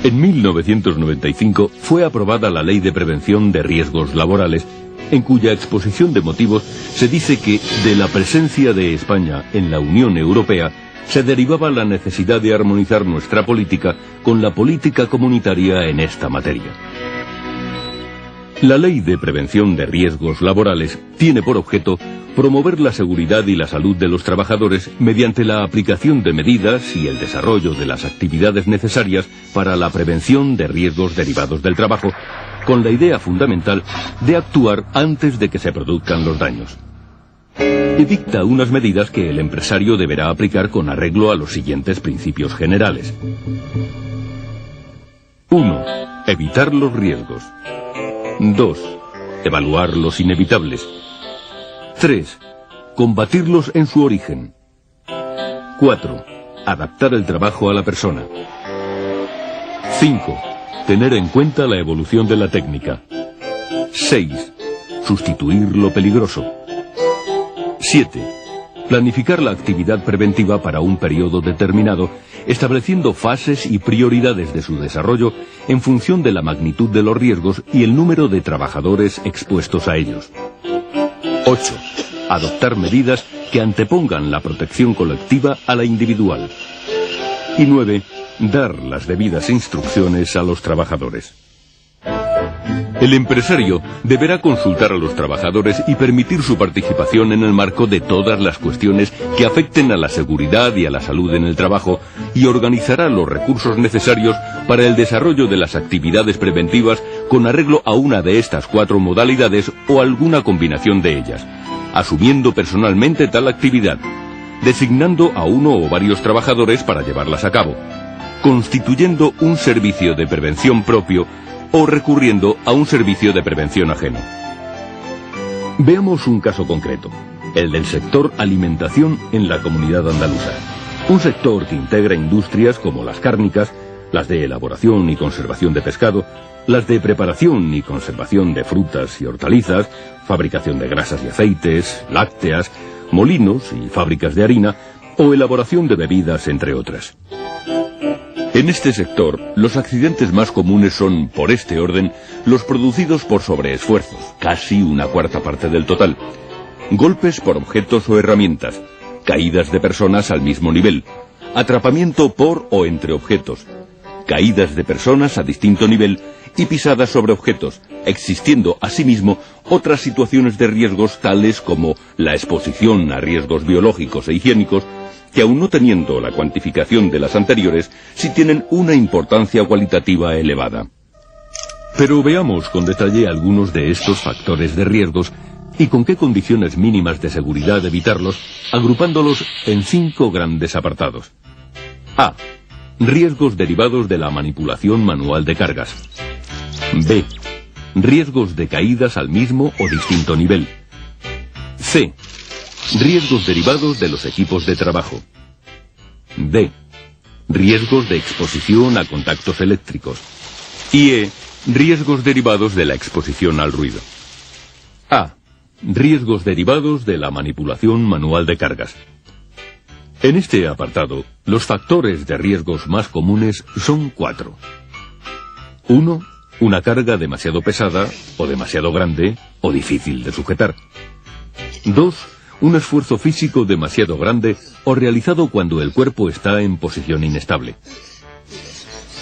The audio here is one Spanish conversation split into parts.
En 1995 fue aprobada la Ley de Prevención de Riesgos Laborales, en cuya exposición de motivos se dice que de la presencia de España en la Unión Europea se derivaba la necesidad de armonizar nuestra política con la política comunitaria en esta materia. La Ley de Prevención de Riesgos Laborales tiene por objeto promover la seguridad y la salud de los trabajadores mediante la aplicación de medidas y el desarrollo de las actividades necesarias para la prevención de riesgos derivados del trabajo, con la idea fundamental de actuar antes de que se produzcan los daños. Y dicta unas medidas que el empresario deberá aplicar con arreglo a los siguientes principios generales. 1. Evitar los riesgos. 2. Evaluar los inevitables. 3. Combatirlos en su origen. 4. Adaptar el trabajo a la persona. 5. Tener en cuenta la evolución de la técnica. 6. Sustituir lo peligroso. 7. Planificar la actividad preventiva para un periodo determinado, estableciendo fases y prioridades de su desarrollo en función de la magnitud de los riesgos y el número de trabajadores expuestos a ellos. 8. Adoptar medidas que antepongan la protección colectiva a la individual. Y 9. Dar las debidas instrucciones a los trabajadores. El empresario deberá consultar a los trabajadores y permitir su participación en el marco de todas las cuestiones que afecten a la seguridad y a la salud en el trabajo y organizará los recursos necesarios para el desarrollo de las actividades preventivas con arreglo a una de estas 4 modalidades o alguna combinación de ellas, asumiendo personalmente tal actividad, designando a uno o varios trabajadores para llevarlas a cabo, constituyendo un servicio de prevención propio o recurriendo a un servicio de prevención ajeno. Veamos un caso concreto, el del sector alimentación en la comunidad andaluza. Un sector que integra industrias como las cárnicas, las de elaboración y conservación de pescado, las de preparación y conservación de frutas y hortalizas, fabricación de grasas y aceites, lácteas, molinos y fábricas de harina, o elaboración de bebidas, entre otras. En este sector, los accidentes más comunes son, por este orden, los producidos por sobreesfuerzos, casi una cuarta parte del total, golpes por objetos o herramientas, caídas de personas al mismo nivel, atrapamiento por o entre objetos, caídas de personas a distinto nivel y pisadas sobre objetos, existiendo asimismo otras situaciones de riesgos tales como la exposición a riesgos biológicos e higiénicos, que aun no teniendo la cuantificación de las anteriores, sí tienen una importancia cualitativa elevada. Pero veamos con detalle algunos de estos factores de riesgos y con qué condiciones mínimas de seguridad evitarlos, agrupándolos en 5 grandes apartados. A. Riesgos derivados de la manipulación manual de cargas. B. Riesgos de caídas al mismo o distinto nivel. C. Riesgos derivados de los equipos de trabajo. D. Riesgos de exposición a contactos eléctricos. Y E. Riesgos derivados de la exposición al ruido. A. Riesgos derivados de la manipulación manual de cargas. En este apartado, los factores de riesgos más comunes son 4. 1. Una carga demasiado pesada, o demasiado grande, o difícil de sujetar. 2. Un esfuerzo físico demasiado grande o realizado cuando el cuerpo está en posición inestable.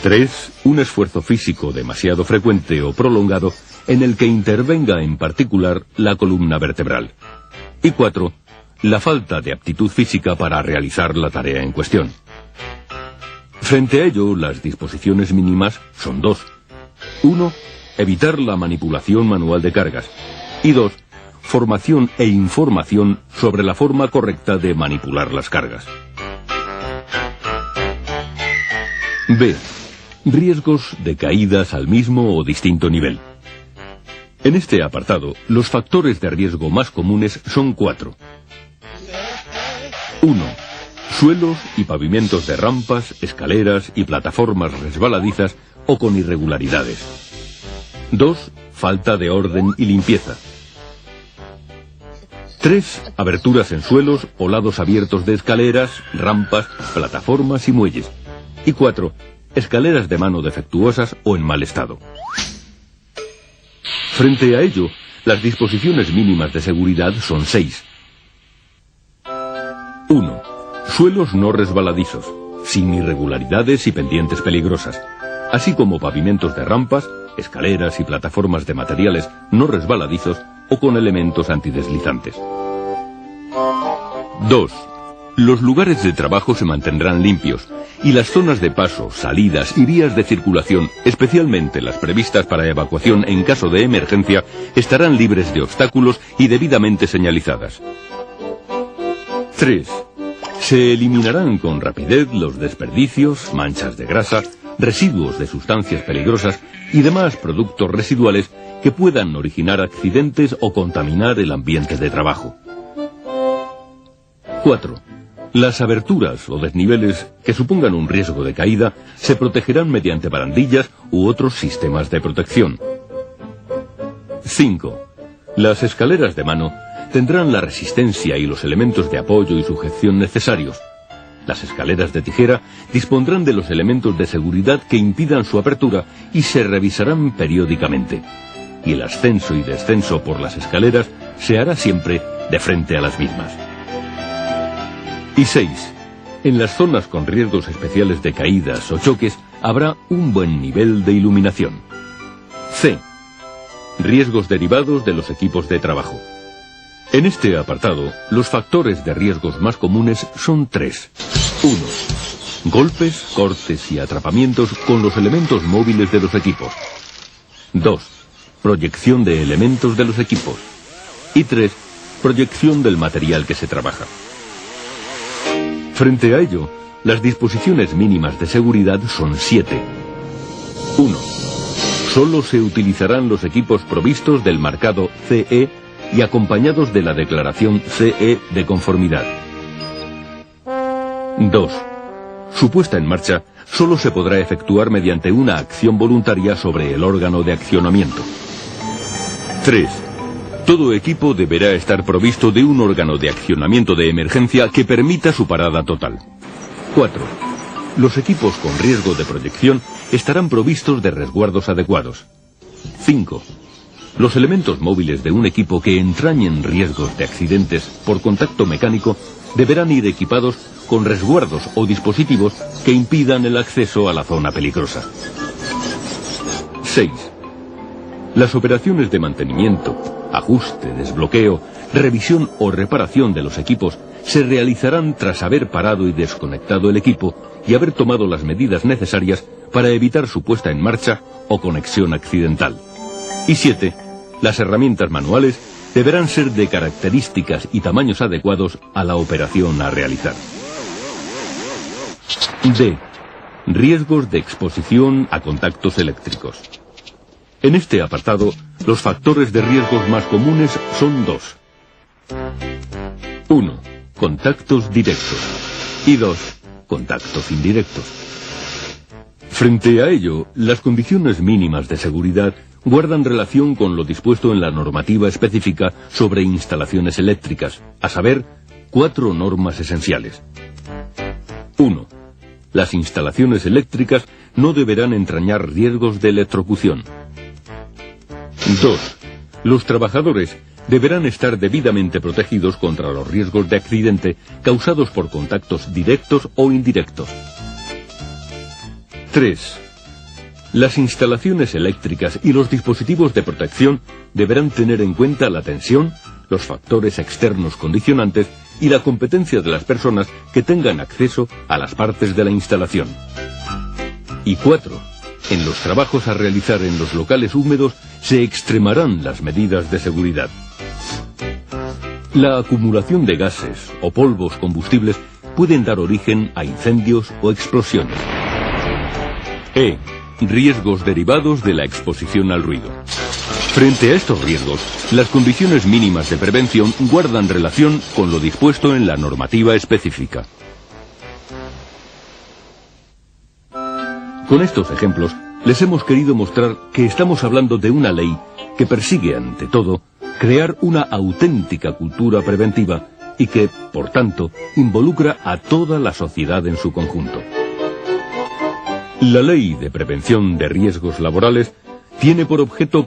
3. Un esfuerzo físico demasiado frecuente o prolongado en el que intervenga en particular la columna vertebral. Y 4. La falta de aptitud física para realizar la tarea en cuestión. Frente a ello, las disposiciones mínimas son 2. 1. Evitar la manipulación manual de cargas. Y 2. Formación e información sobre la forma correcta de manipular las cargas. B. Riesgos de caídas al mismo o distinto nivel. En este apartado, los factores de riesgo más comunes son 4. 1. Suelos y pavimentos de rampas, escaleras y plataformas resbaladizas o con irregularidades. 2. Falta de orden y limpieza. 3. Aberturas en suelos o lados abiertos de escaleras, rampas, plataformas y muelles. Y 4. escaleras de mano defectuosas o en mal estado. Frente a ello, las disposiciones mínimas de seguridad son 6. 1. Suelos no resbaladizos, sin irregularidades y pendientes peligrosas, así como pavimentos de rampas, escaleras y plataformas de materiales no resbaladizos o con elementos antideslizantes. 2. Los lugares de trabajo se mantendrán limpios y las zonas de paso, salidas y vías de circulación, especialmente las previstas para evacuación en caso de emergencia, estarán libres de obstáculos y debidamente señalizadas. 3. Se eliminarán con rapidez los desperdicios, manchas de grasa, residuos de sustancias peligrosas y demás productos residuales que puedan originar accidentes o contaminar el ambiente de trabajo. 4. Las aberturas o desniveles que supongan un riesgo de caída se protegerán mediante barandillas u otros sistemas de protección. 5. Las escaleras de mano tendrán la resistencia y los elementos de apoyo y sujeción necesarios. Las escaleras de tijera dispondrán de los elementos de seguridad que impidan su apertura y se revisarán periódicamente. Y el ascenso y descenso por las escaleras se hará siempre de frente a las mismas. Y 6. En las zonas con riesgos especiales de caídas o choques habrá un buen nivel de iluminación. C. Riesgos derivados de los equipos de trabajo. En este apartado, los factores de riesgos más comunes son 3. 1. Golpes, cortes y atrapamientos con los elementos móviles de los equipos. 2. Proyección de elementos de los equipos. Y 3. Proyección del material que se trabaja. Frente a ello, las disposiciones mínimas de seguridad son 7. 1. Solo se utilizarán los equipos provistos del marcado CE y acompañados de la declaración CE de conformidad. 2. Su puesta en marcha solo se podrá efectuar mediante una acción voluntaria sobre el órgano de accionamiento. 3. Todo equipo deberá estar provisto de un órgano de accionamiento de emergencia que permita su parada total. 4. Los equipos con riesgo de proyección estarán provistos de resguardos adecuados. 5. Los elementos móviles de un equipo que entrañen riesgos de accidentes por contacto mecánico deberán ir equipados con resguardos o dispositivos que impidan el acceso a la zona peligrosa. 6. Las operaciones de mantenimiento, ajuste, desbloqueo, revisión o reparación de los equipos se realizarán tras haber parado y desconectado el equipo y haber tomado las medidas necesarias para evitar su puesta en marcha o conexión accidental. Y 7. Las herramientas manuales deberán ser de características y tamaños adecuados a la operación a realizar. D. Riesgos de exposición a contactos eléctricos. En este apartado, los factores de riesgos más comunes son 2. 1. Contactos directos. Y 2. Contactos indirectos. Frente a ello, las condiciones mínimas de seguridad guardan relación con lo dispuesto en la normativa específica sobre instalaciones eléctricas, a saber, 4 normas esenciales. 1. Las instalaciones eléctricas no deberán entrañar riesgos de electrocución. 2. Los trabajadores deberán estar debidamente protegidos contra los riesgos de accidente causados por contactos directos o indirectos. 3. Las instalaciones eléctricas y los dispositivos de protección deberán tener en cuenta la tensión, los factores externos condicionantes y la competencia de las personas que tengan acceso a las partes de la instalación. Y 4. En los trabajos a realizar en los locales húmedos se extremarán las medidas de seguridad. La acumulación de gases o polvos combustibles pueden dar origen a incendios o explosiones. E. Riesgos derivados de la exposición al ruido. Frente a estos riesgos, las condiciones mínimas de prevención guardan relación con lo dispuesto en la normativa específica. Con estos ejemplos, les hemos querido mostrar que estamos hablando de una ley que persigue, ante todo, crear una auténtica cultura preventiva y que, por tanto, involucra a toda la sociedad en su conjunto. La Ley de Prevención de Riesgos Laborales tiene por objeto